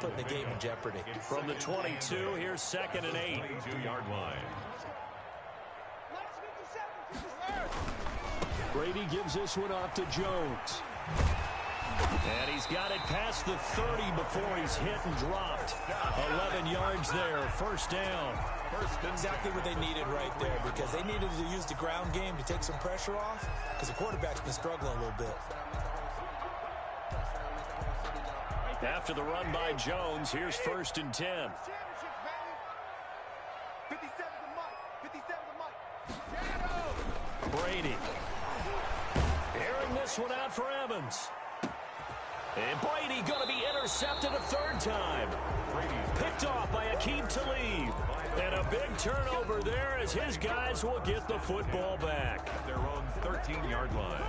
putting the game in jeopardy. From the 22, here's 2nd and 8. 22-yard line. Brady gives this one off to Jones. And he's got it past the 30 before he's hit and dropped. 11 yards there, 1st down. Exactly what they needed right there, because they needed to use the ground game to take some pressure off, because the quarterback's been struggling a little bit. After the run by Jones, here's 1st and 10. Brady. Airing this one out for Evans. And Brady going to be intercepted a 3rd time. Picked off by Aqib Talib. And a big turnover there as his guys will get the football back. At their own 13-yard line.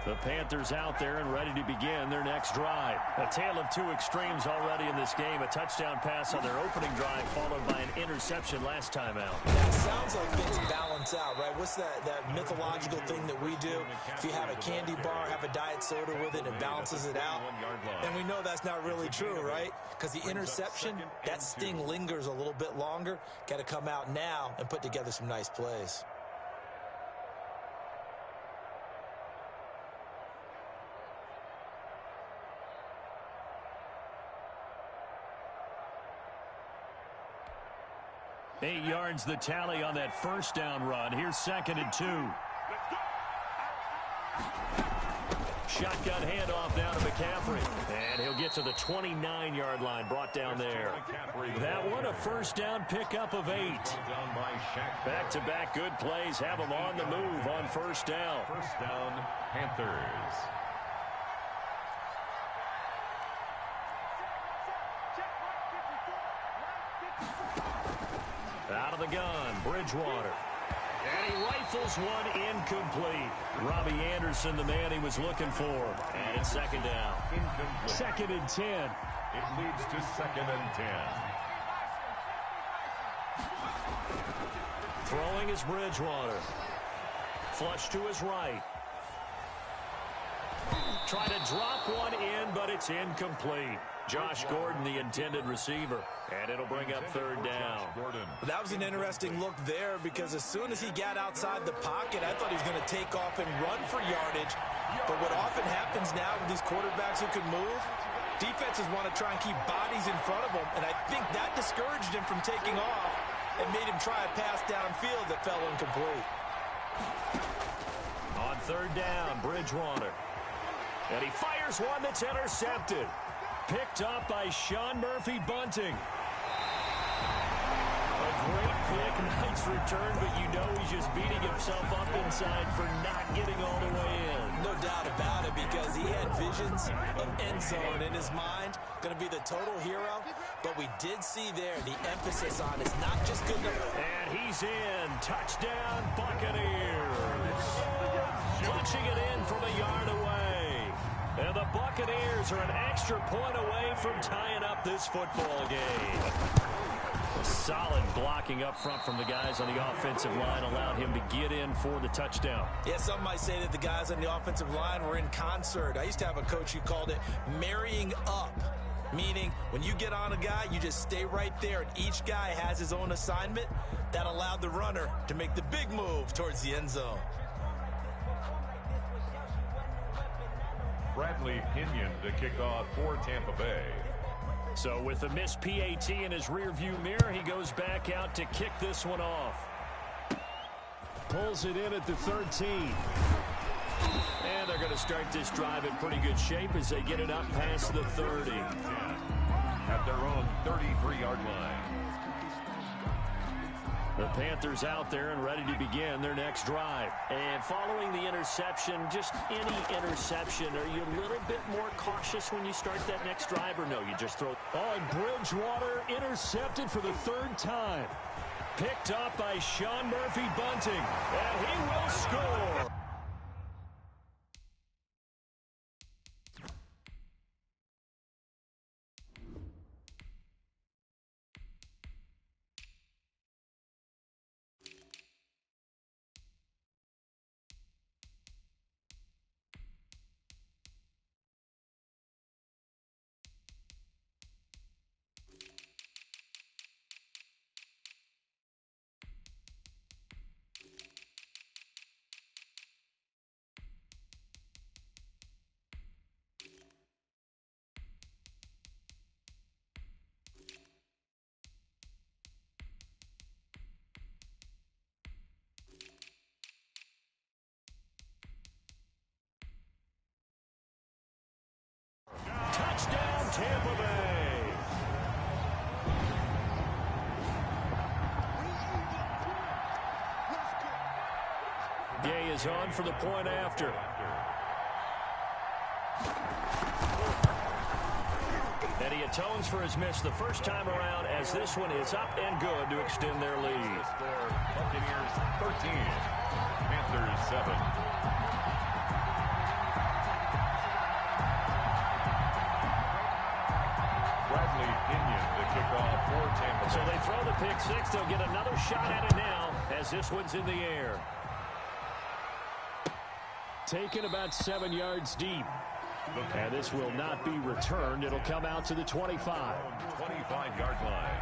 The Panthers out there and ready to begin their next drive. A tale of 2 extremes already in this game. A touchdown pass on their opening drive followed by an interception last time out. That sounds like things balance out, right? What's that mythological thing that we do? If you have a candy bar, have a diet soda with it, it balances it out. And we know that's not really true, right? Because the interception, that sting lingers a little bit longer. Got to come out now and put together some nice plays. Eight yards the tally on that 1st down run. Here's 2nd and 2. Shotgun handoff down to McCaffrey. And he'll get to the 29-yard line, brought down there. That one a 1st down pickup of 8. Back-to-back good plays have them on the move on 1st down. 1st down, Panthers. Out of the gun, Bridgewater. And he rifles one incomplete. Robbie Anderson, the man he was looking for. And it's 2nd down. Incomplete. 2nd and 10. It leads to 2nd and 10. Throwing is Bridgewater. Flush to his right. Try to drop one in, but it's incomplete. Josh Gordon, the intended receiver. And it'll bring up 3rd down. That was an interesting look there, because as soon as he got outside the pocket, I thought he was going to take off and run for yardage. But what often happens now with these quarterbacks who can move, defenses want to try and keep bodies in front of them. And I think that discouraged him from taking off and made him try a pass downfield that fell incomplete. On 3rd down, Bridgewater. And he fires one that's intercepted. Picked up by Sean Murphy-Bunting. A great pick, nice return, but you know he's just beating himself up inside for not getting all the way in. No doubt about it, because he had visions of end zone in his mind. Going to be the total hero. But we did see there the emphasis on it's not just good enough. And he's in. Touchdown, Buccaneers. Punching it in from a yard away. And the Buccaneers are an extra point away from tying up this football game. Solid blocking up front from the guys on the offensive line allowed him to get in for the touchdown. Yeah, some might say that the guys on the offensive line were in concert. I used to have a coach who called it marrying up, meaning when you get on a guy, you just stay right there, and each guy has his own assignment. That allowed the runner to make the big move towards the end zone. Bradley Pinion to kick off for Tampa Bay. So with the missed PAT in his rearview mirror, he goes back out to kick this one off. Pulls it in at the 13. And they're going to start this drive in pretty good shape as they get it up past the 30. At their own 33-yard line. The Panthers out there and ready to begin their next drive. And following the interception, just any interception, are you a little bit more cautious when you start that next drive, or no, you just throw? Oh, Bridgewater intercepted for the 3rd time. Picked up by Sean Murphy-Bunting, and he will score. Gay is on for the point after. And he atones for his miss the first time around as this one is up and good to extend their lead. Buccaneers 13, Panthers 7. The kickoff for Tampa Bay. So they throw the pick six. They'll get another shot at it now as this one's in the air. Taken about 7 yards deep. And this will not be returned. It'll come out to the 25. 25-yard line.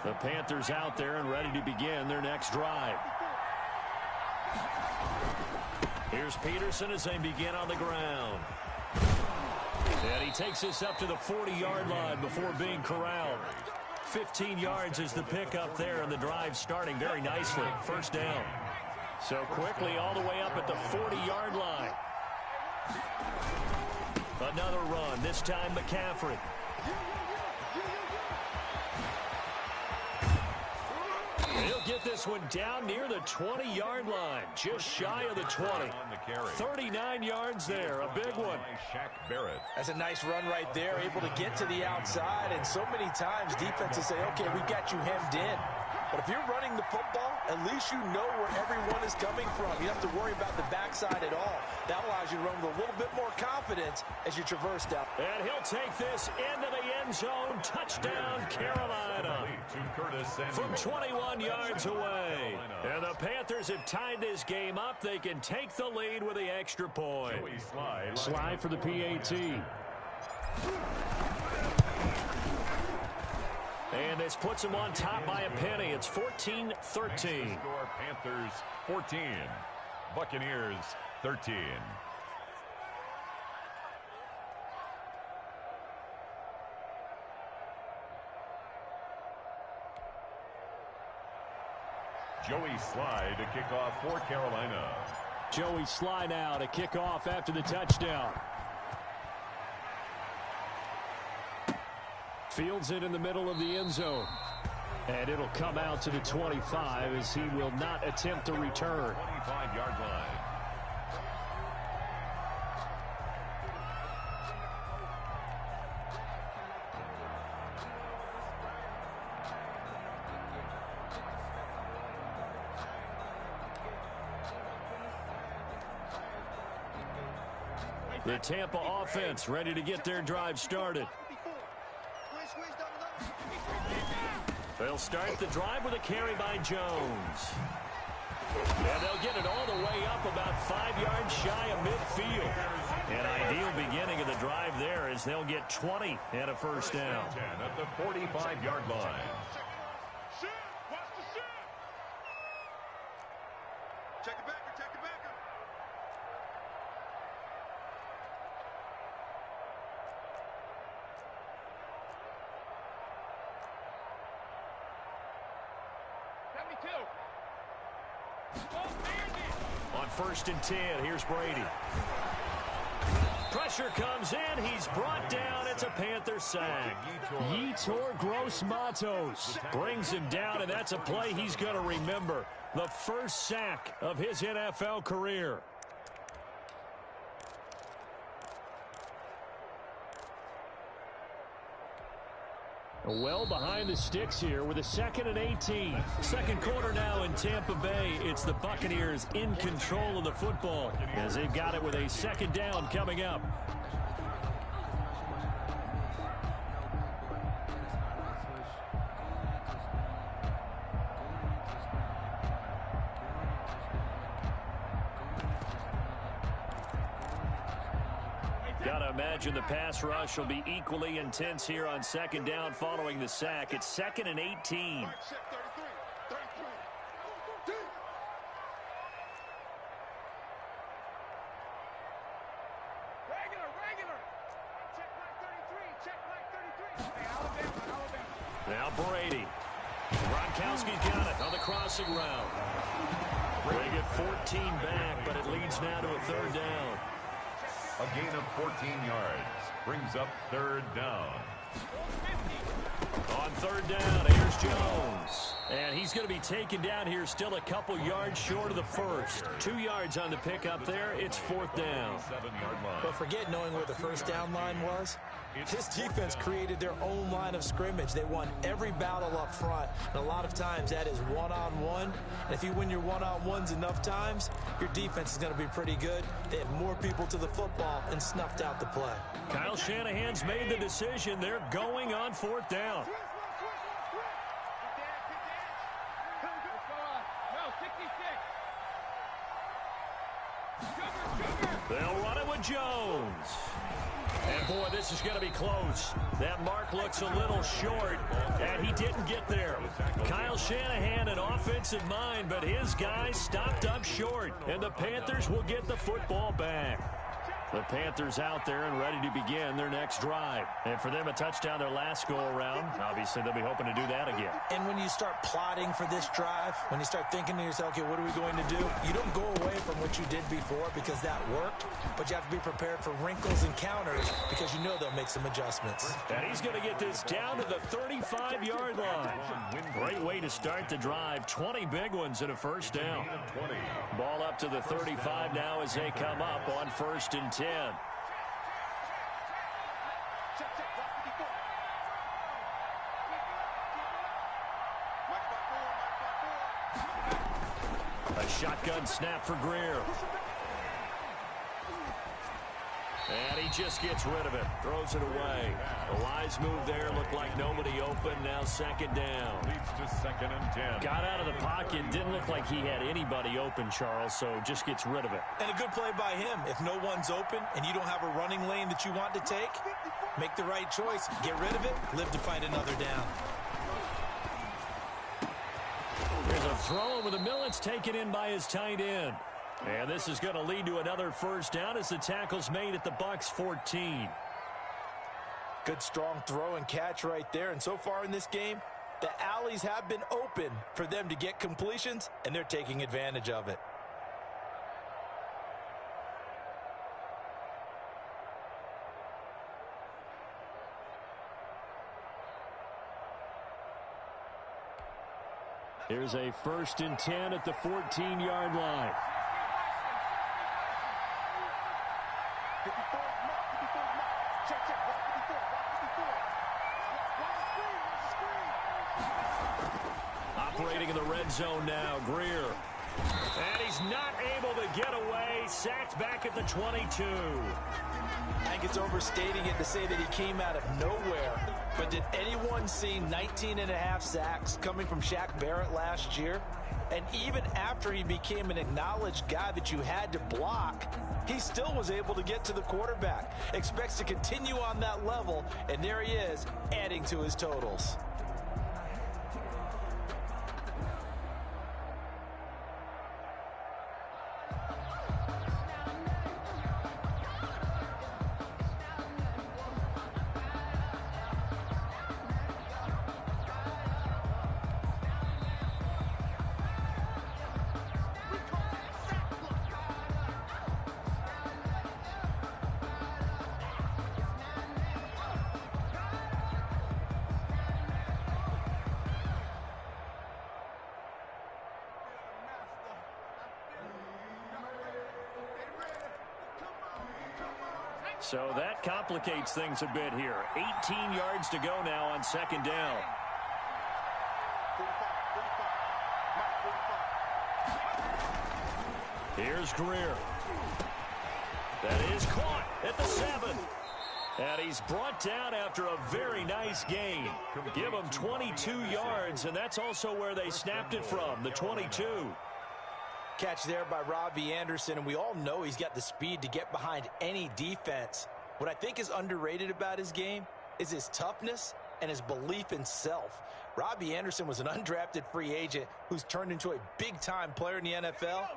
The Panthers out there and ready to begin their next drive. Here's Peterson as they begin on the ground. And he takes this up to the 40-yard line before being corralled. 15 yards is the pickup there, and the drive starting very nicely. First down. So quickly all the way up at the 40-yard line. Another run, this time McCaffrey. He'll get this one down near the 20-yard line, just shy of the 20. 39 yards there, a big one. That's a nice run right there, able to get to the outside, and so many times defenses say, okay, we got you hemmed in. But if you're running the football, at least you know where everyone is coming from. You don't have to worry about the backside at all. That allows you to run with a little bit more confidence as you traverse down. And he'll take this into the end zone. Touchdown, Carolina. From 21 yards away. And the Panthers have tied this game up. They can take the lead with the extra point. Slide for the PAT. And this puts them on top by a penny. It's 14-13. Panthers 14, Buccaneers 13. Joey Slye to kick off for Carolina. Joey Slye now to kick off after the touchdown. Fields it in the middle of the end zone. And it'll come out to the 25 as he will not attempt to return. 25-yard line. The Tampa offense ready to get their drive started. They'll start the drive with a carry by Jones. And they'll get it all the way up about 5 yards shy of midfield. An ideal beginning of the drive there as they'll get 20 and a first down. 10 at the 45-yard line. Check it backer, check it backer. On 1st and 10, here's Brady. Pressure comes in. He's brought down. It's a Panther sack. Yetur Gross-Matos Brings him down, and that's a play he's going to remember. The first sack of his NFL career. Well behind the sticks here with a 2nd and 18. Second quarter now in Tampa Bay. It's the Buccaneers in control of the football as they've got it with a second down coming up. Gotta imagine the pass rush will be equally intense here on second down following the sack. It's 2nd and 18. Now Brady. Gronkowski's got it on the crossing route. They get 14 back, but it leads now to a third down. A gain of 14 yards brings up third down. On third down, here's Jones. And he's going to be taken down here still a couple yards short of the first. 2 yards on the pickup there. It's fourth down. But forget knowing where the first down line was. This defense created their own line of scrimmage. They won every battle up front. And a lot of times that is one-on-one. And if you win your one-on-ones enough times, your defense is going to be pretty good. They had more people to the football and snuffed out the play. Kyle Shanahan's made the decision. They're going on fourth down. They'll run it with Jones. And, boy, this is going to be close. That mark looks a little short, and he didn't get there. Kyle Shanahan, an offensive mind, but his guys stopped up short, and the Panthers will get the football back. The Panthers out there and ready to begin their next drive. And for them, a touchdown their last go-around. Obviously, they'll be hoping to do that again. And when you start plotting for this drive, when you start thinking to yourself, okay, what are we going to do? You don't go away from what you did before because that worked, but you have to be prepared for wrinkles and counters because you know they'll make some adjustments. And he's going to get this down to the 35-yard line. Great way to start the drive. 20 big ones and a first down. Ball up to the 35 now as they come up on 1st and 10. A shotgun snap for Greer. And he just gets rid of it. Throws it away. A wise move there. Looked like nobody open. Now second down. Leads to 2nd and 10. Got out of the pocket. Didn't look like he had anybody open, Charles, so just gets rid of it. And a good play by him. If no one's open and you don't have a running lane that you want to take, make the right choice. Get rid of it. Live to find another down. There's a throw over the middle. It's taken in by his tight end. And this is going to lead to another first down as the tackle's made at the Bucs 14. Good strong throw and catch right there. And so far in this game, the alleys have been open for them to get completions, and they're taking advantage of it. Here's a 1st and 10 at the 14-yard line. Operating in the red zone now, Greer. And he's not able to get away. Sacked back at the 22. I think it's overstating it to say that he came out of nowhere. But did anyone see 19.5 sacks coming from Shaq Barrett last year? And even after he became an acknowledged guy that you had to block, he still was able to get to the quarterback. Expects to continue on that level, and there he is, adding to his totals. So that complicates things a bit here. 18 yards to go now on second down. Here's Greer. That is caught at the 7. And he's brought down after a very nice gain. Give him 22 yards, and that's also where they snapped it from, the 22. Catch there by Robbie Anderson, and we all know he's got the speed to get behind any defense. What I think is underrated about his game is his toughness and his belief in self. Robbie Anderson was an undrafted free agent who's turned into a big-time player in the NFL,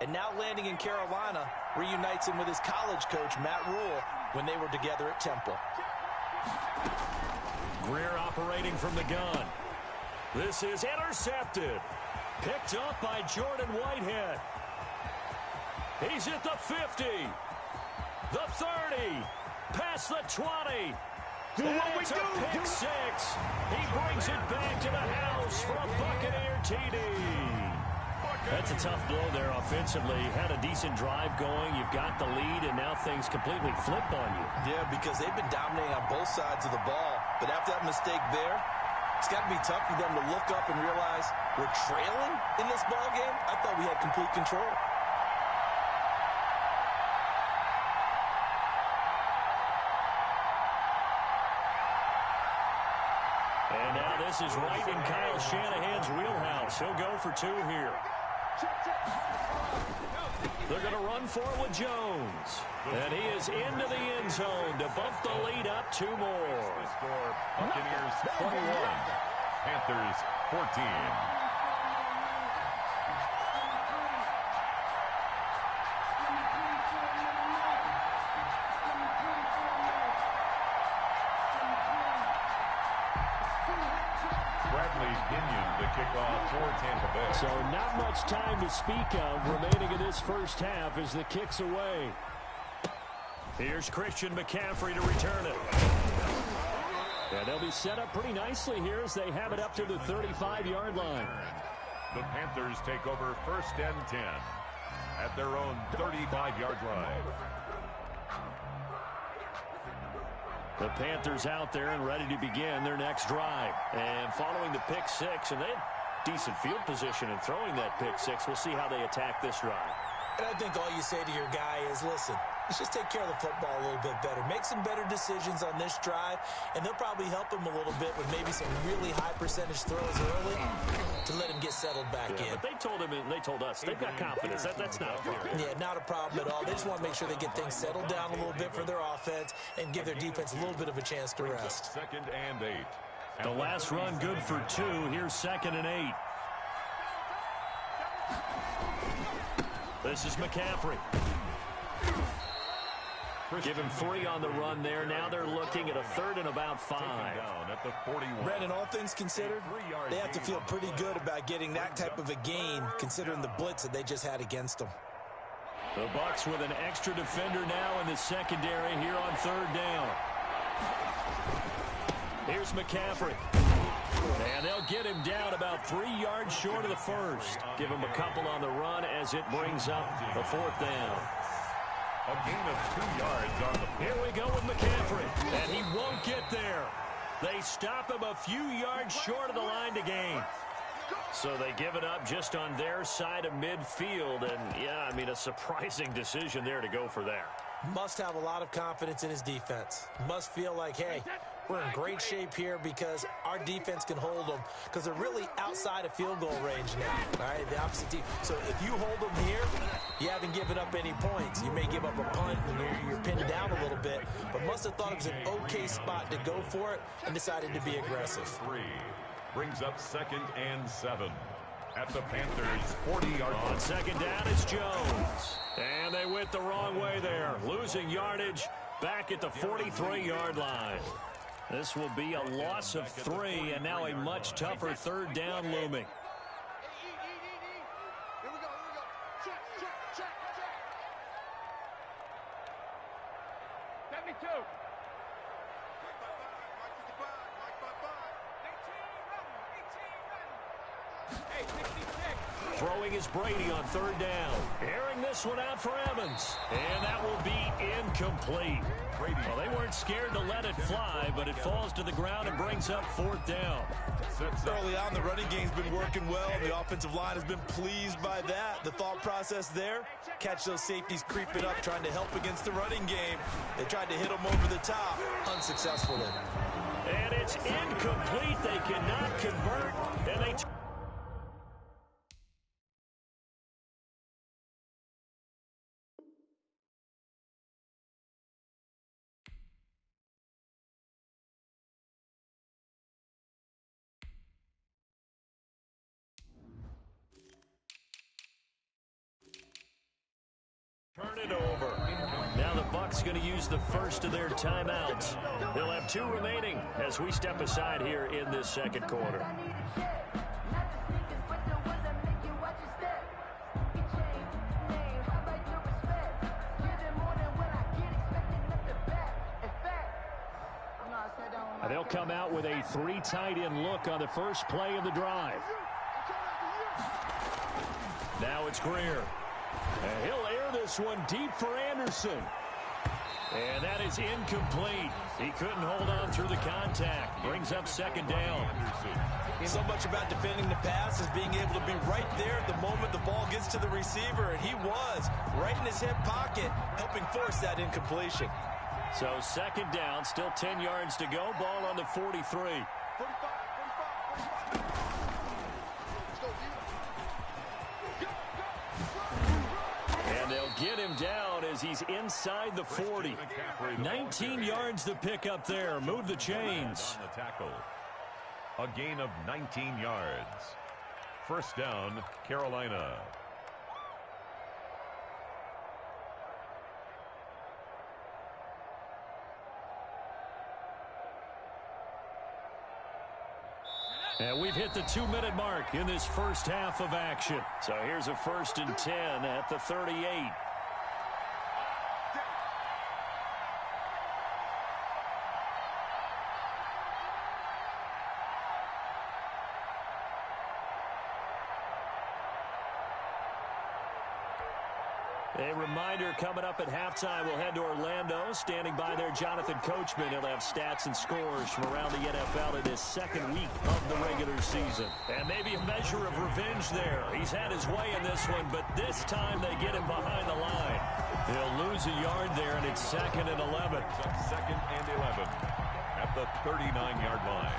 and now landing in Carolina reunites him with his college coach, Matt Rule, when they were together at Temple. Greer operating from the gun. This is intercepted. Picked up by Jordan Whitehead. He's at the 50. The 30. Past the 20. Do what we do. Pick six. He brings it back to the house for a Buccaneer TD. That's a tough blow there offensively. Had a decent drive going. You've got the lead, and now things completely flip on you. Yeah, because they've been dominating on both sides of the ball. But after that mistake there, it's got to be tough for them to look up and realize we're trailing in this ball game. I thought we had complete control. And now this is right in Kyle Shanahan's wheelhouse. He'll go for two here. They're going to run for it with Jones. And he is into the end zone to bump the lead up two more. Score Buccaneers 21, Panthers 14. The kickoff for Tampa Bay. So not much time to speak of remaining in this first half as the kick's away. Here's Christian McCaffrey to return it. And they'll be set up pretty nicely here as they have it up to the 35-yard line. The Panthers take over 1st and 10 at their own 35-yard line. The Panthers out there and ready to begin their next drive. And following the pick six, and they had decent field position in throwing that pick six. We'll see how they attack this drive. And I think all you say to your guy is, listen, let's just take care of the football a little bit better. Make some better decisions on this drive, and they'll probably help him a little bit with maybe some really high percentage throws early to let him get settled back in. But they told him and they told us they've got confidence. That's not a problem. Yeah, not a problem at all. They just want to make sure they get things settled down a little bit for their offense and give their defense a little bit of a chance to rest. 2nd and 8. The last run good for 2. Here's 2nd and 8. This is McCaffrey. Give him 3 on the run there. Now they're looking at a 3rd and about 5. Down at the 41. Brandon, all things considered, they have to feel pretty good about getting that type of a gain considering the blitz that they just had against them. The Bucs with an extra defender now in the secondary here on 3rd down. Here's McCaffrey. And they'll get him down about 3 yards short of the first. Give him a couple on the run as it brings up the 4th down. A gain of 2 yards on the Here we go with McCaffrey. And he won't get there. They stop him a few yards short of the line to gain. So they give it up just on their side of midfield. And, yeah, I mean, a surprising decision there to go for that. Must have a lot of confidence in his defense. Must feel like, hey, we're in great shape here because our defense can hold them because they're really outside of field goal range now, all right, the opposite team. So if you hold them here, you haven't given up any points. You may give up a punt and you're pinned down a little bit, but must have thought it was an okay spot to go for it and decided to be aggressive. 3 brings up 2nd and 7 at the Panthers' 40-yard line. On 2nd down, it's Jones. And they went the wrong way there, losing yardage back at the 43-yard line. This will be a loss of 3, and now a much tougher 3rd down looming. Here we go. Check. Let me too. Hey, 66. Throwing is Brady on 3rd down. Airing this one out for Evans. And that will be incomplete. Well, they weren't scared to let it fly, but it falls to the ground and brings up 4th down. Early on, the running game's been working well. The offensive line has been pleased by that. The thought process there, catch those safeties creeping up, trying to help against the running game. They tried to hit them over the top, unsuccessfully. And it's incomplete. They cannot convert, and they... turn it over. Now the Bucs going to use the first of their timeouts. They'll have 2 remaining as we step aside here in this 2nd quarter. They'll come out with a 3 tight end look on the first play of the drive. Now it's Greer. And he'll air this one deep for Anderson. And that is incomplete. He couldn't hold on through the contact. Brings up second down. So much about defending the pass is being able to be right there at the moment the ball gets to the receiver. And he was right in his hip pocket, helping force that incompletion. So second down, still 10 yards to go. Ball on the 43. And they'll get him down as he's inside the 40. 19 yards to pick up there. Move the chains. On the tackle. A gain of 19 yards. First down, Carolina. And we've hit the 2-minute mark in this first half of action. So here's a 1st and 10 at the 38. A reminder, coming up at halftime, we'll head to Orlando. Standing by there, Jonathan Coachman. He'll have stats and scores from around the NFL in his second week of the regular season. And maybe a measure of revenge there. He's had his way in this one, but this time they get him behind the line. He'll lose a yard there, and it's 2nd and 11. Second and 11 at the 39-yard line.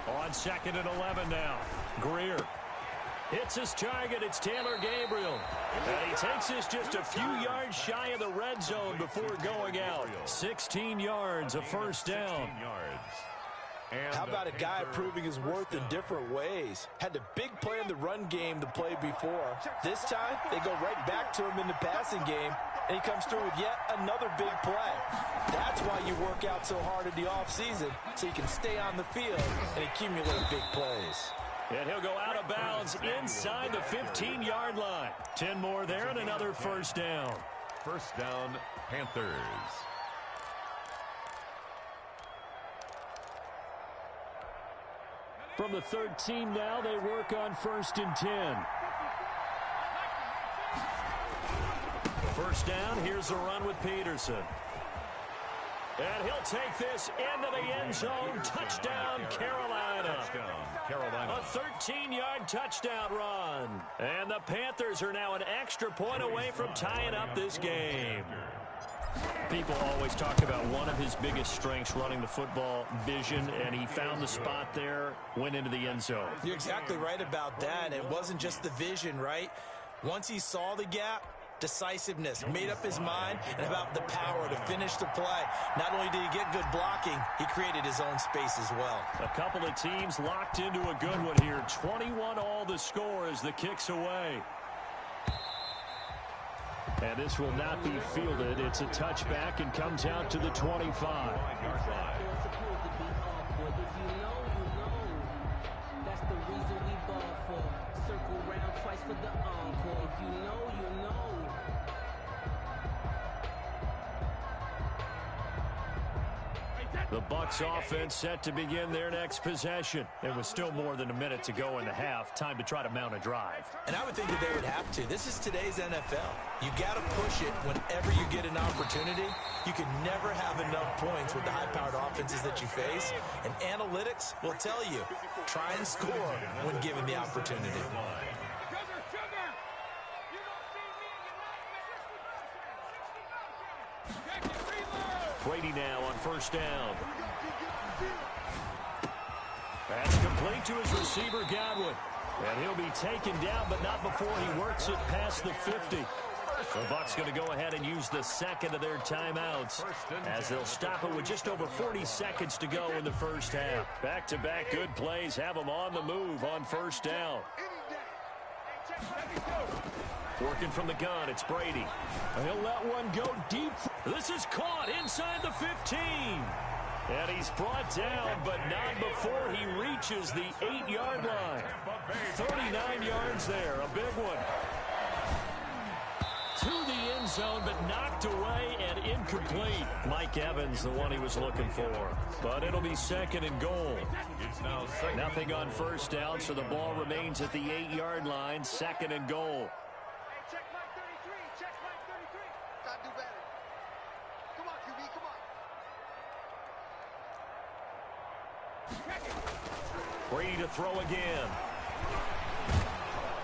On 2nd and 11 now. Greer hits his target. It's Taylor Gabriel. And he takes this just a few yards shy of the red zone before going out. 16 yards, a first down. How about a guy proving his worth in different ways? Had the big play in the run game the play before. This time, they go right back to him in the passing game, and he comes through with yet another big play. That's why you work out so hard in the offseason, so you can stay on the field and accumulate big plays. And he'll go out of bounds inside the 15-yard line. 10 more there and another first down. First down, Panthers. From the 13 now, they work on 1st and 10. First down, here's a run with Peterson. And he'll take this into the end zone. Touchdown, Carolina. A 13-yard touchdown run. And the Panthers are now an extra point away from tying up this game. People always talk about one of his biggest strengths, running the football, vision, and he found the spot there, went into the end zone. You're exactly right about that. It wasn't just the vision, right? Once he saw the gap, decisiveness, made up his mind, and about the power to finish the play. Not only did he get good blocking, he created his own space as well. A couple of teams locked into a good one here. 21 all the score as the kick's away. And this will not be fielded. It's a touchback and comes out to the 25. That's the reason we ball for. Circle round twice for the encore. If you know, you know. The Bucs offense set to begin their next possession. There was still more than a minute to go in the half. Time to try to mount a drive. And I would think that they would have to. This is today's NFL. You got to push it whenever you get an opportunity. You can never have enough points with the high-powered offenses that you face. And analytics will tell you, try and score when given the opportunity. Brady now on first down. That's complete to his receiver, Godwin. And he'll be taken down, but not before he works it past the 50. The Bucs going to go ahead and use the second of their timeouts as they'll stop it with just over 40 seconds to go in the first half. Back-to-back good plays have them on the move on first down. Working from the gun, it's Brady. He'll let one go deep. This is caught inside the 15. And he's brought down, but not before he reaches the 8-yard line. 39 yards there, a big one. To the end zone, but knocked away and incomplete. Mike Evans, the one he was looking for. But it'll be second and goal. Nothing on first down, so the ball remains at the 8-yard line, second and goal. Check Mike 33. Check Mike 33. Gotta do better. Come on, QB. Come on. Brady to throw again.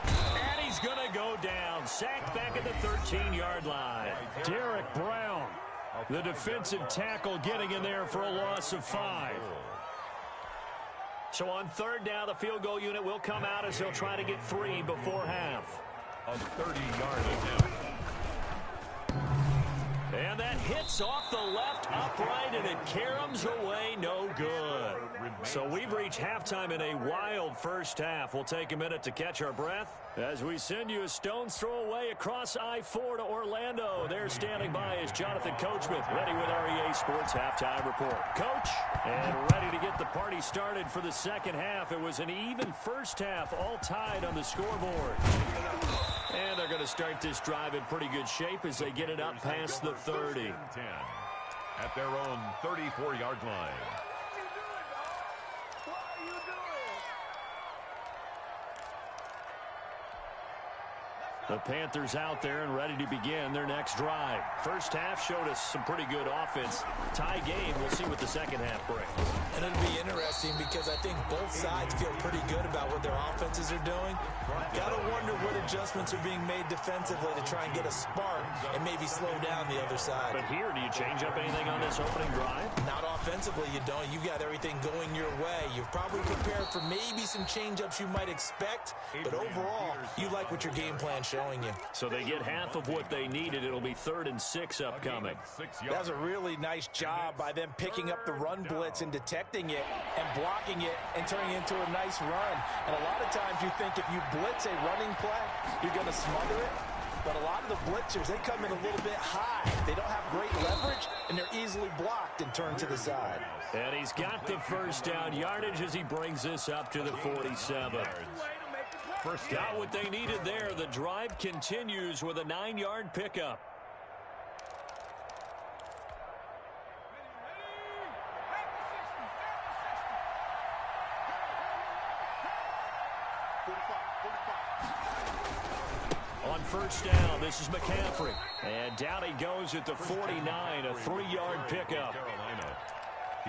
And he's going to go down. Sacked back at the 13-yard line. Derek Brown, the defensive tackle, getting in there for a loss of 5. So on third down, the field goal unit will come out as they'll try to get 3 before half. A 30-yard attempt. And that hits off the left upright, and it caroms away, no good. So we've reached halftime in a wild first half. We'll take a minute to catch our breath as we send you a stone's throw away across I-4 to Orlando. There standing by is Jonathan Coachman, ready with REA Sports Halftime Report. Coach, and ready to get the party started for the second half. It was an even first half, all tied on the scoreboard. And they're going to start this drive in pretty good shape as they get it up past the 30. 10 at their own 34-yard line. The Panthers out there and ready to begin their next drive. First half showed us some pretty good offense. Tie game, we'll see what the second half brings. And it'll be interesting because I think both sides feel pretty good about what their offenses are doing. Got to wonder what adjustments are being made defensively to try and get a spark and maybe slow down the other side. But here, do you change up anything on this opening drive? Not offensively, you don't. You got everything going your way. You've probably prepared for maybe some change-ups you might expect, but overall, you like what your game plan showing you. So they get half of what they needed. It'll be 3rd and 6 upcoming. That was a really nice job by them picking up the run blitz and detecting it and blocking it and turning it into a nice run. And a lot of times you think if you blitz a running play, you're going to smother it. But a lot of the blitzers, they come in a little bit high. They don't have great leverage, and they're easily blocked and turned to the side. And he's got the first down yardage as he brings this up to the 47. First Got down. what they needed there. The drive continues with a 9-yard pickup. On first down, this is McCaffrey. And down he goes at the 49, a 3-yard pickup.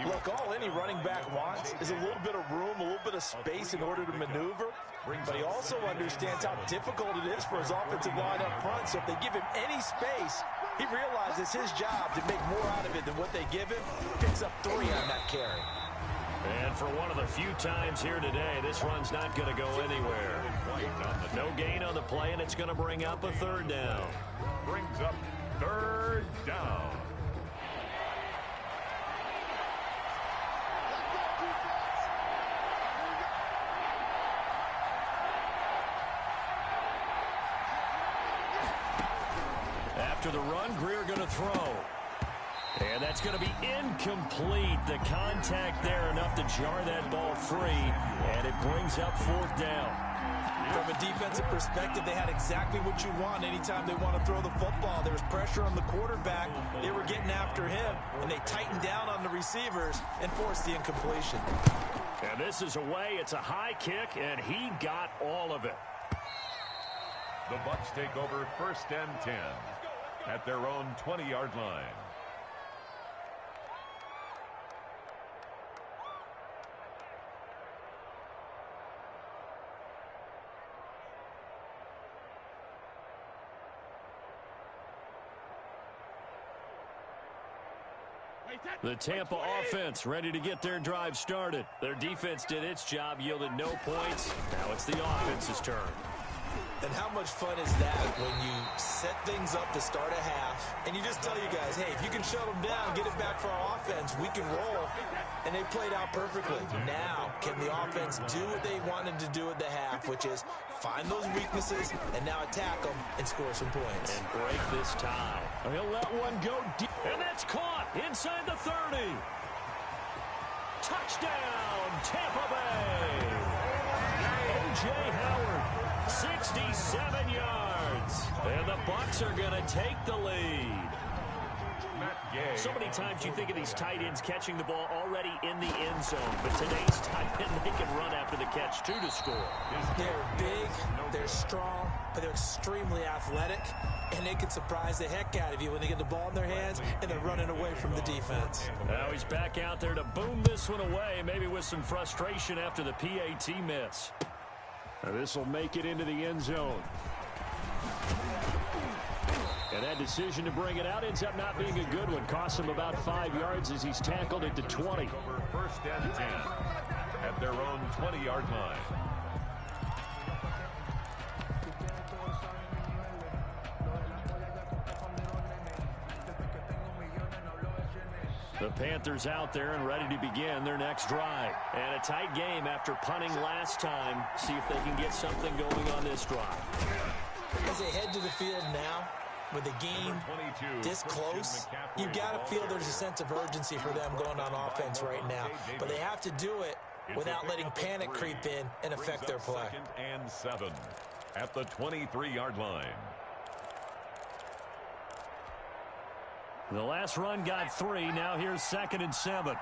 Look, all any running back wants is a little bit of room, a little bit of space in order to maneuver. But he also understands how difficult it is for his offensive line up front. So if they give him any space, he realizes it's his job to make more out of it than what they give him. Picks up 3 on that carry. And for one of the few times here today, this run's not going to go anywhere. No gain on the play, and it's going to bring up a 3rd down. Brings up 3rd down. After the run, Greer going to throw. And that's going to be incomplete. The contact there enough to jar that ball free. And it brings up 4th down. From a defensive perspective, they had exactly what you want anytime they want to throw the football. There was pressure on the quarterback. They were getting after him, and they tightened down on the receivers and forced the incompletion. And this is away. It's a high kick, and he got all of it. The Bucs take over 1st and 10 at their own 20-yard line. The Tampa offense ready to get their drive started. Their defense did its job, yielded no points. Now it's the offense's turn. And how much fun is that when you set things up to start a half, and you just tell you guys, hey, if you can shut them down, get it back for our offense, we can roll. And they played out perfectly. Now, can the offense do what they wanted to do at the half, which is find those weaknesses and now attack them and score some points. And break this tie. He'll let one go deep. And that's caught inside the 30. Touchdown, Tampa Bay. O.J. Howard, 67 yards. And the Bucs are going to take the lead. So many times you think of these tight ends catching the ball already in the end zone, but today's tight end, they can run after the catch, too, to score. They're big, they're strong, but they're extremely athletic, and they can surprise the heck out of you when they get the ball in their hands and they're running away from the defense. Now he's back out there to boom this one away, maybe with some frustration after the PAT miss. Now this will make it into the end zone. And that decision to bring it out ends up not being a good one. Costs him about 5 yards as he's tackled at the 20. Over first and 10 at their own 20-yard line. The Panthers out there and ready to begin their next drive. And a tight game after punting last time. See if they can get something going on this drive. As they head to the field now, with the game this close, you've got to feel there's a sense of urgency for them going on offense right now. But they have to do it without letting panic creep in and affect their play. 2nd and 7 at the 23-yard line. The last run got 3. Now here's 2nd and 7.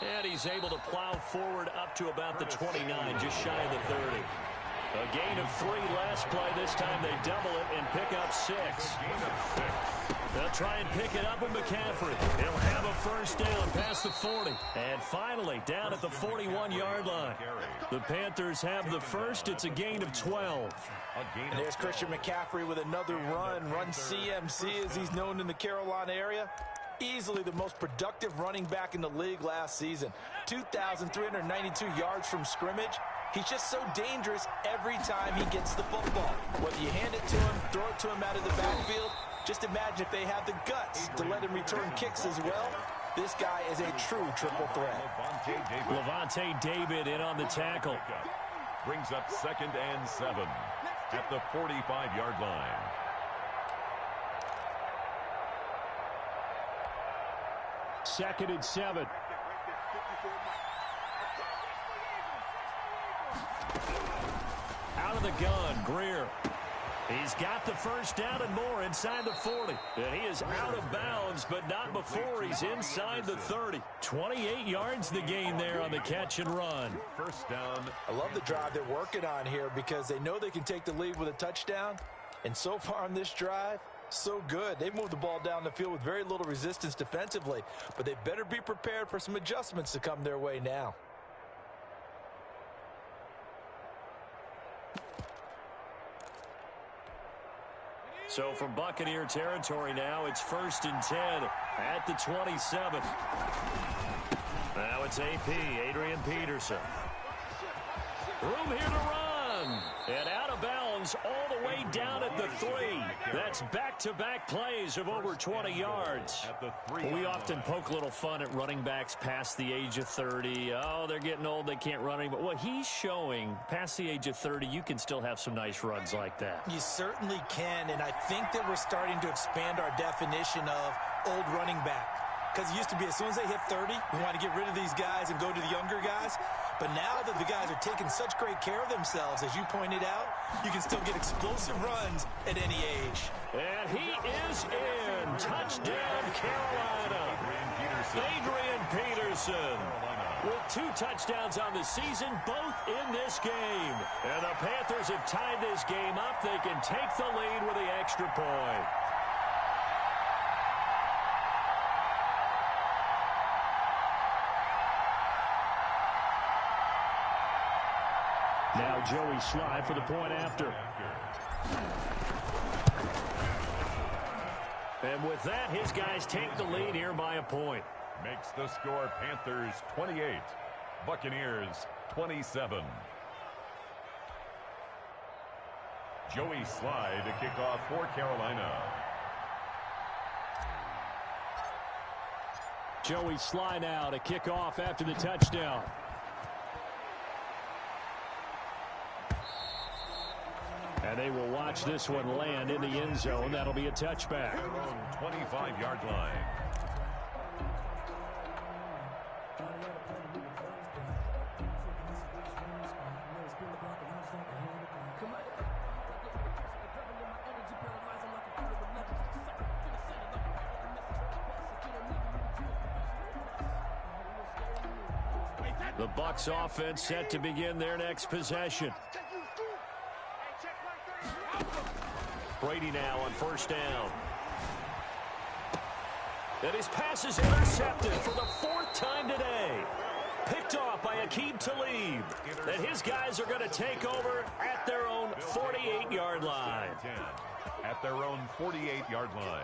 And he's able to plow forward up to about the 29, just shy of the 30. A gain of 3 last play. This time they double it and pick up 6. They'll try and pick it up with McCaffrey. He'll have a first down past the 40. And finally, down at the 41-yard line. The Panthers have the first. It's a gain of 12. And there's Christian McCaffrey with another run CMC as he's known in the Carolina area. Easily the most productive running back in the league last season. 2,392 yards from scrimmage. He's just so dangerous every time he gets the football. Whether you hand it to him, throw it to him out of the backfield, just imagine if they have the guts to let him return kicks as well. This guy is a true triple threat. Levante David in on the tackle. Brings up 2nd and 7 at the 45-yard line. Second and 7. Out of the gun, Greer. He's got the first down and more inside the 40. And he is out of bounds, but not before he's inside the 30. 28 yards the gain there on the catch and run. First down. I love the drive they're working on here because they know they can take the lead with a touchdown. And so far on this drive, so good. They moved the ball down the field with very little resistance defensively, but they better be prepared for some adjustments to come their way now. So from Buccaneer territory now, it's 1st and 10 at the 27. Now it's AP, Adrian Peterson. Room here to run. And out of bounds all the way down at the 3. That's back-to-back plays of over 20 yards. We often poke a little fun at running backs past the age of 30. Oh, they're getting old, they can't run anymore. Well, he's showing past the age of 30, you can still have some nice runs like that. You certainly can, and I think that we're starting to expand our definition of old running back. Because it used to be as soon as they hit 30, we want to get rid of these guys and go to the younger guys. But now that the guys are taking such great care of themselves, as you pointed out, you can still get explosive runs at any age. And he is in. Touchdown, Carolina. Adrian Peterson with 2 touchdowns on the season, both in this game. And the Panthers have tied this game up. They can take the lead with the extra point. Now now Joey Slye for the point after. And with that, his guys take the lead here by a point. Makes the score Panthers 28, Buccaneers 27. Joey Slye to kick off for Carolina. Joey Slye now to kick off after the touchdown. And they will watch this one land in the end zone. That'll be a touchback. Their own 25-yard line. The Bucs offense set to begin their next possession. Brady now on first down. And his pass is intercepted for the 4th time today. Picked off by Aqib Talib. And his guys are going to take over at their own 48-yard line. At their own 48-yard line.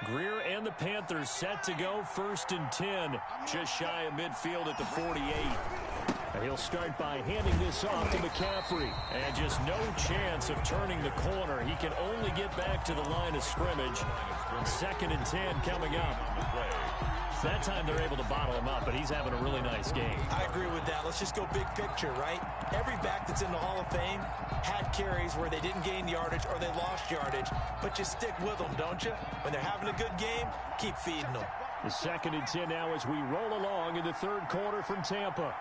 Greer and the Panthers set to go 1st and 10. Just shy of midfield at the 48. And he'll start by handing this off to McCaffrey. And just no chance of turning the corner. He can only get back to the line of scrimmage. 2nd and 10 coming up. That time they're able to bottle him up, but he's having a really nice game. I agree with that. Let's just go big picture, right? Every back that's in the Hall of Fame had carries where they didn't gain yardage or they lost yardage, but you stick with them, don't you? When they're having a good game, keep feeding them. The 2nd and 10 now as we roll along in the 3rd quarter from Tampa.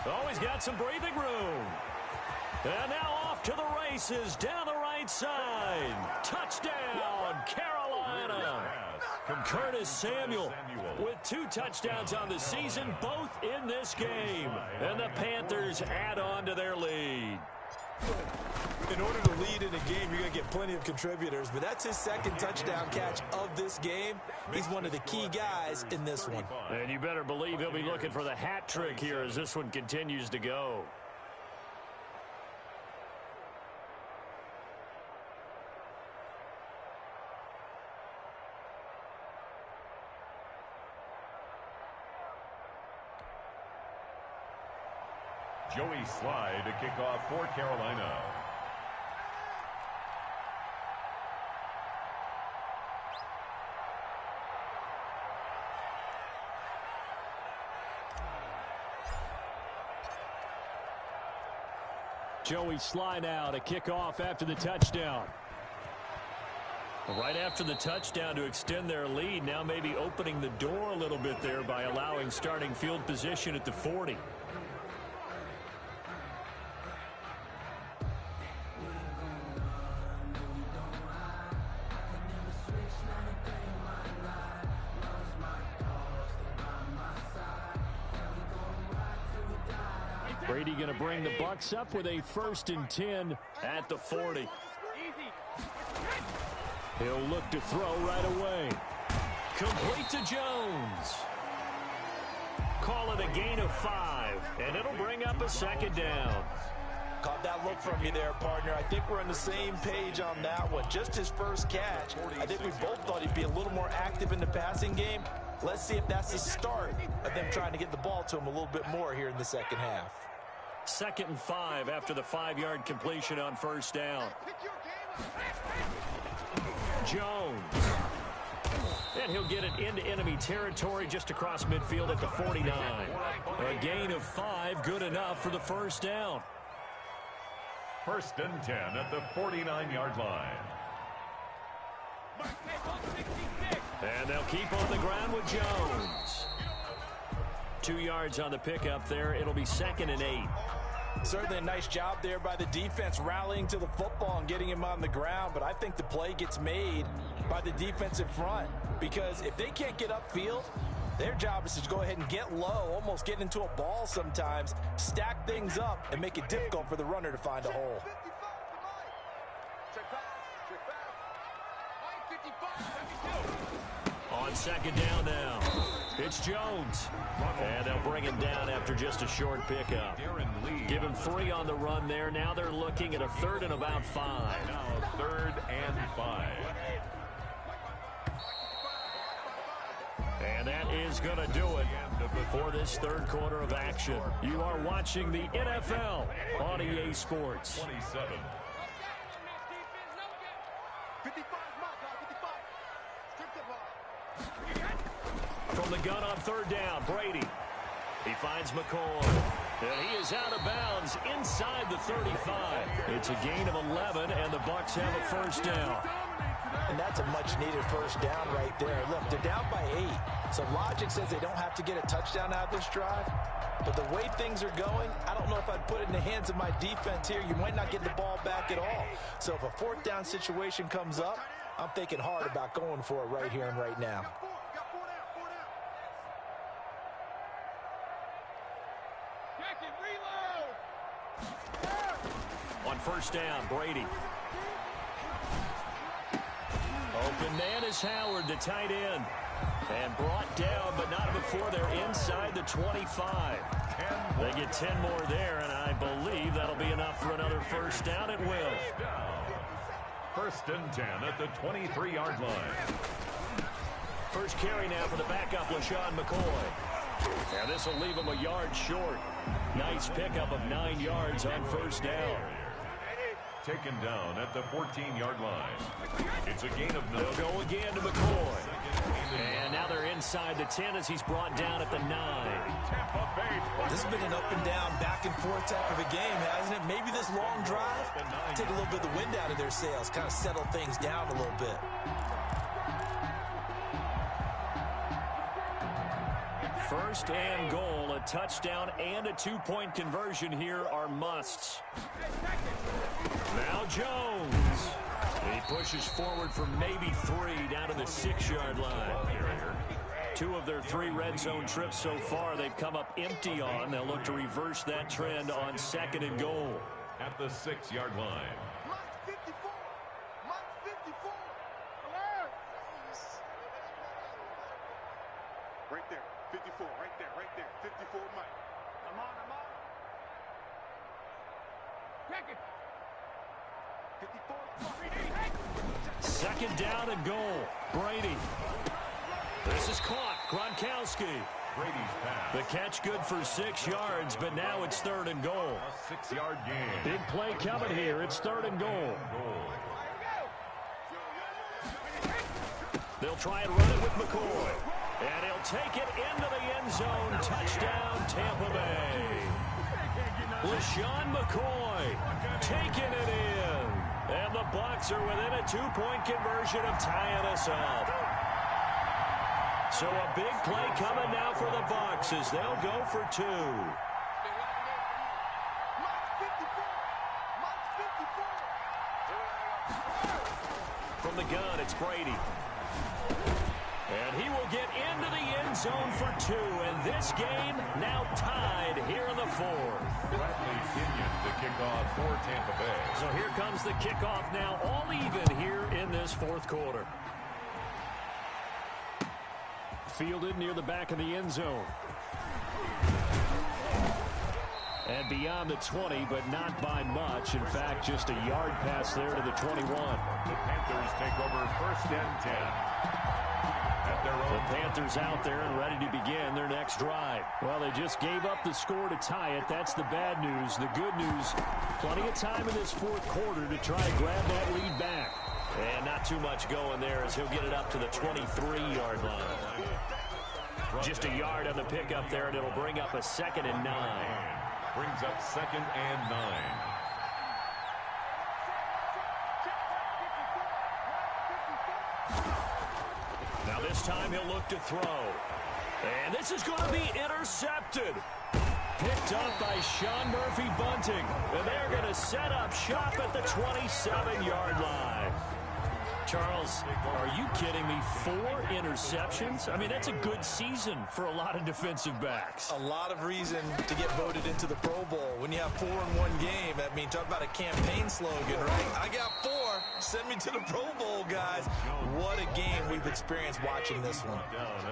Oh, he's got some breathing room. And now off to the races down the right side. Touchdown, Carolina. Curtis Samuel with 2 touchdowns on the season, both in this game. And the Panthers add on to their lead. In order to lead in a game, you're going to get plenty of contributors, but that's his 2nd touchdown catch of this game. He's one of the key guys in this one. And you better believe he'll be looking for the hat trick here as this one continues to go. Joey Slye to kick off for Carolina. Joey Slye now to kick off after the touchdown. Right after the touchdown to extend their lead, now maybe opening the door a little bit there by allowing starting field position at the 40. Brady going to bring the Bucs up with a 1st and 10 at the 40. He'll look to throw right away. Complete to Jones. Call it a gain of 5, and it'll bring up a 2nd down. Caught that look from you there, partner. I think we're on the same page on that one. Just his first catch. I think we both thought he'd be a little more active in the passing game. Let's see if that's the start of them trying to get the ball to him a little bit more here in the 2nd half. 2nd and 5 after the 5-yard completion on 1st down. Jones. And he'll get it into enemy territory just across midfield at the 49. A gain of 5, good enough for the 1st down. 1st and 10 at the 49-yard line. And they'll keep on the ground with Jones. 2 yards on the pickup there. It'll be 2nd and 8. Certainly a nice job there by the defense rallying to the football and getting him on the ground, but I think the play gets made by the defensive front because if they can't get upfield, their job is to go ahead and get low, almost get into a ball sometimes, stack things up, and make it difficult for the runner to find a hole. Check pass. Check pass. 55. On second down now, it's Jones. And they'll bring him down after just a short pickup. Give him 3 on the run there. Now they're looking at a 3rd and about 5. Now 3rd and 5. And that is going to do it for this 3rd quarter of action. You are watching the NFL on EA Sports. 27. 55, From the gun on 3rd down, Brady. He finds McCoy. And he is out of bounds inside the 35. It's a gain of 11, and the Bucs have a 1st down. And that's a much-needed 1st down right there. Look, they're down by 8. So logic says they don't have to get a touchdown out of this drive. But the way things are going, I don't know if I'd put it in the hands of my defense here. You might not get the ball back at all. So if a 4th down situation comes up, I'm thinking hard about going for it right here and right now. On 1st down, Brady. Open man is Howard, the tight end. And brought down, but not before they're inside the 25. They get 10 more there, and I believe that'll be enough for another 1st down. It will. 1st and 10 at the 23-yard line. First carry now for the backup, LaShawn McCoy. And this will leave him a yard short. Nice pickup of 9 yards on 1st down. Taken down at the 14-yard line. It's a gain of 9. They'll go again to McCoy. And now they're inside the 10 as he's brought down at the 9. This has been an up and down, back and forth type of a game, hasn't it? Maybe this long drive, take a little bit of the wind out of their sails, kind of settle things down a little bit. First and goal, a touchdown and a 2-point conversion here are musts. Now Jones. He pushes forward for maybe 3 down to the 6-yard line. 2 of their 3 red zone trips so far they've come up empty on. They'll look to reverse that trend on 2nd and goal. At the 6-yard line. Right there, 54, right there, 54, Mike. I'm on. Crack it. 54. 2nd down and goal. Brady. This is caught. Gronkowski. Brady's pass. The catch good for 6 yards, but now it's 3rd and goal. A 6-yard gain. Big play coming here. It's 3rd and goal. They'll try and run it with McCoy. And he'll take it into the end zone. Touchdown, Tampa Bay. LaShawn McCoy taking it in. And the Bucs are within a 2-point conversion of tying us up. So a big play coming now for the Bucs as they'll go for 2. From the gun, it's Brady. And he will get into the end zone for 2. And this game now tied here in the 4th. Bradley Pinion to kick off for Tampa Bay. So here comes the kickoff now, all even here in this 4th quarter. Fielded near the back of the end zone. And beyond the 20, but not by much. In fact, just a yard pass there to the 21. The Panthers take over 1st and 10. The Panthers out there and ready to begin their next drive. Well, they just gave up the score to tie it. That's the bad news. The good news, plenty of time in this 4th quarter to try to grab that lead back. And not too much going there as he'll get it up to the 23-yard line. Just a yard on the pickup there, and it'll bring up a 2nd and 9. Brings up 2nd and 9. Now this time he'll look to throw. And this is going to be intercepted. Picked up by Sean Murphy-Bunting. And they're going to set up shop at the 27-yard line. Charles, are you kidding me? 4 interceptions? I mean, that's a good season for a lot of defensive backs. A lot of reason to get voted into the Pro Bowl. When you have 4 in one game, I mean, talk about a campaign slogan, right? I got 4. Send me to the Pro Bowl, guys. What a game we've experienced watching this one.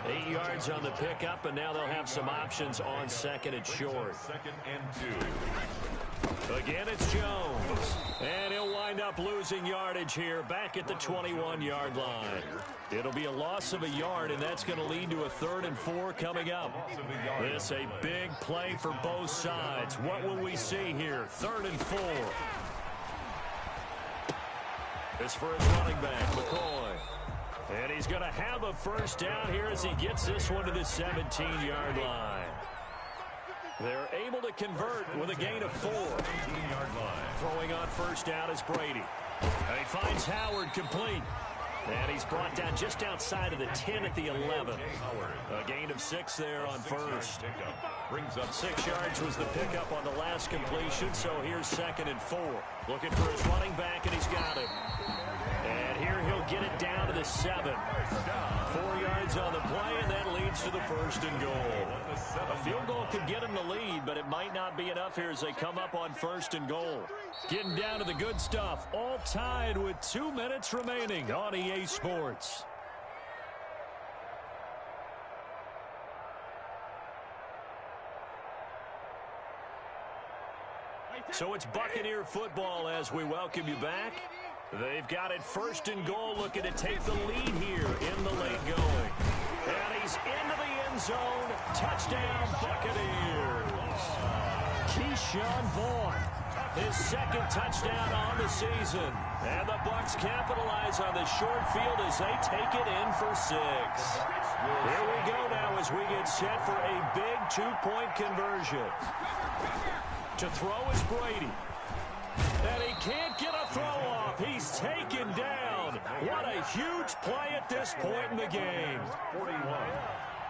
8 yards on the pickup, and now they'll have some options on second and short. Second and 2. Again, it's Jones. And he'll wind up losing yardage here back at the 21-yard line. It'll be a loss of a yard, and that's going to lead to a 3rd and 4 coming up. This a big play for both sides. What will we see here? 3rd and 4. This for his running back, McCoy. And he's going to have a first down here as he gets this one to the 17-yard line. They're able to convert with a gain of 4. Throwing on first down is Brady. And he finds Howard complete. And he's brought down just outside of the 10 at the 11. A gain of 6 there on first. Brings up 6 yards was the pickup on the last completion, so here's 2nd and 4. Looking for his running back, and he's got him. And here he'll get it down to the 7. 4 yards on the play, and that leads to the 1st and goal. A field goal could get him the lead, but it might not be enough here as they come up on 1st and goal. Getting down to the good stuff, all tied with 2 minutes remaining on EA Sports. So it's Buccaneer football as we welcome you back. They've got it 1st and goal, looking to take the lead here in the late going. And he's into the end zone. Touchdown, Buccaneers. Keyshawn Vaughn, his 2nd touchdown on the season. And the Bucs capitalize on the short field as they take it in for 6. Here we go now as we get set for a big 2-point conversion. To throw is Brady. And he can't get a throw off. He's taken down. What a huge play at this point in the game. 41.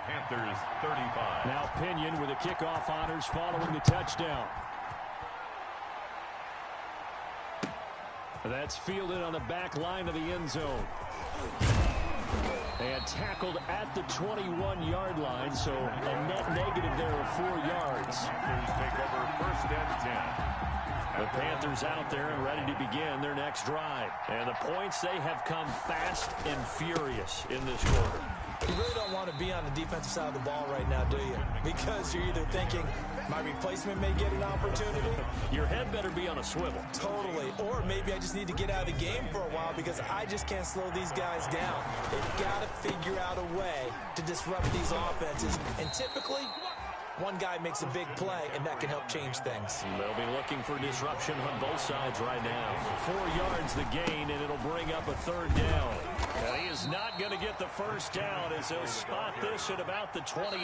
Panthers 35. Now Pinion with the kickoff honors following the touchdown. That's fielded on the back line of the end zone. And tackled at the 21-yard line, so a net negative there of 4 yards. Panthers take over 1st and 10. The Panthers out there and ready to begin their next drive. And the points, they have come fast and furious in this quarter. You really don't want to be on the defensive side of the ball right now, do you? Because you're either thinking, my replacement may get an opportunity. Your head better be on a swivel. Totally. Or maybe I just need to get out of the game for a while because I just can't slow these guys down. They've got to figure out a way to disrupt these offenses. And typically, one guy makes a big play, and that can help change things. They'll be looking for disruption on both sides right now. 4 yards the gain, and it'll bring up a 3rd down. And he is not going to get the first down as they'll spot this at about the 28.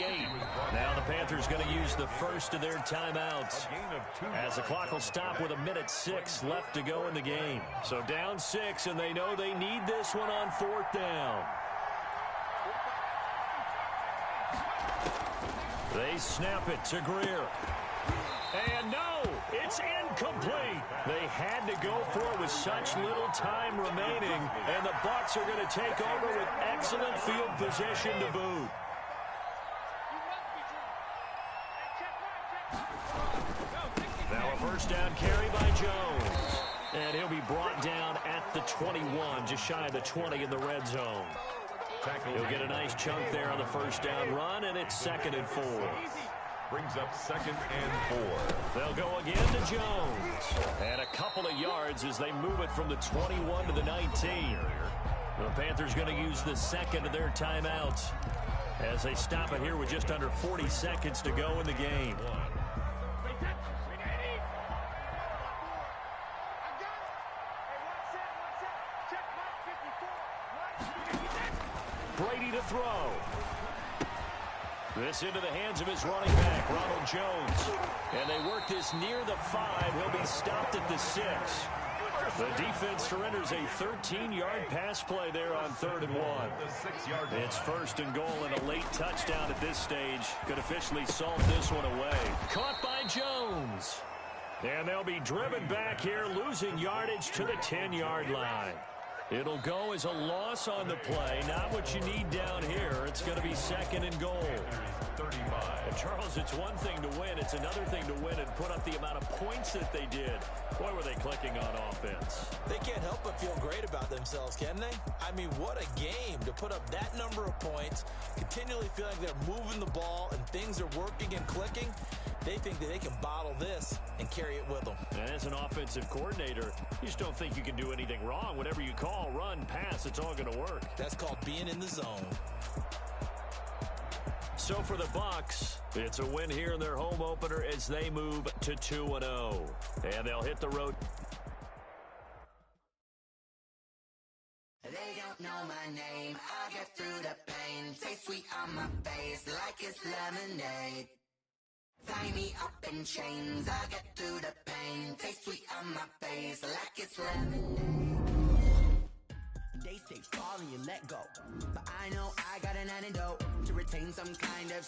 Now the Panthers going to use the first of their timeouts as the clock will stop with 1:06 left to go in the game. So down 6, and they know they need this one on 4th down. They snap it to Greer. And no, it's incomplete. They had to go for it with such little time remaining, and the Bucs are going to take over with excellent field position to boot. Now a first down carry by Jones. And he'll be brought down at the 21, just shy of the 20 in the red zone. He'll get a nice chunk there on the first down run, and it's 2nd and 4. Brings up 2nd and 4. They'll go again to Jones. And a couple of yards as they move it from the 21 to the 19. The Panthers going to use the 2nd of their timeouts as they stop it here with just under 40 seconds to go in the game. Brady to throw. This into the hands of his running back, Ronald Jones. And they work this near the 5. He'll be stopped at the 6. The defense surrenders a 13-yard pass play there on 3rd and 1. It's 1st and goal, and a late touchdown at this stage could officially salt this one away. Caught by Jones. And they'll be driven back here, losing yardage to the 10-yard line. It'll go as a loss on the play. Not what you need down here. It's going to be second and goal. 35. And Charles, it's one thing to win. It's another thing to win and put up the amount of points that they did. Boy, were they clicking on offense. They can't help but feel great about themselves, can they? I mean, what a game to put up that number of points, continually feeling they're moving the ball and things are working and clicking. They think that they can bottle this and carry it with them. And as an offensive coordinator, you just don't think you can do anything wrong. Whatever you call, run, pass, it's all going to work. That's called being in the zone. So for the Bucs, it's a win here in their home opener as they move to 2-0. And they'll hit the road. They don't know my name. I'll get through the pain. Taste sweet on my face like it's lemonade. Tie me up in chains. I'll get through the pain. Taste sweet on my face like it's lemonade. They say fall and you let go, but I know I got an antidote to retain some kind of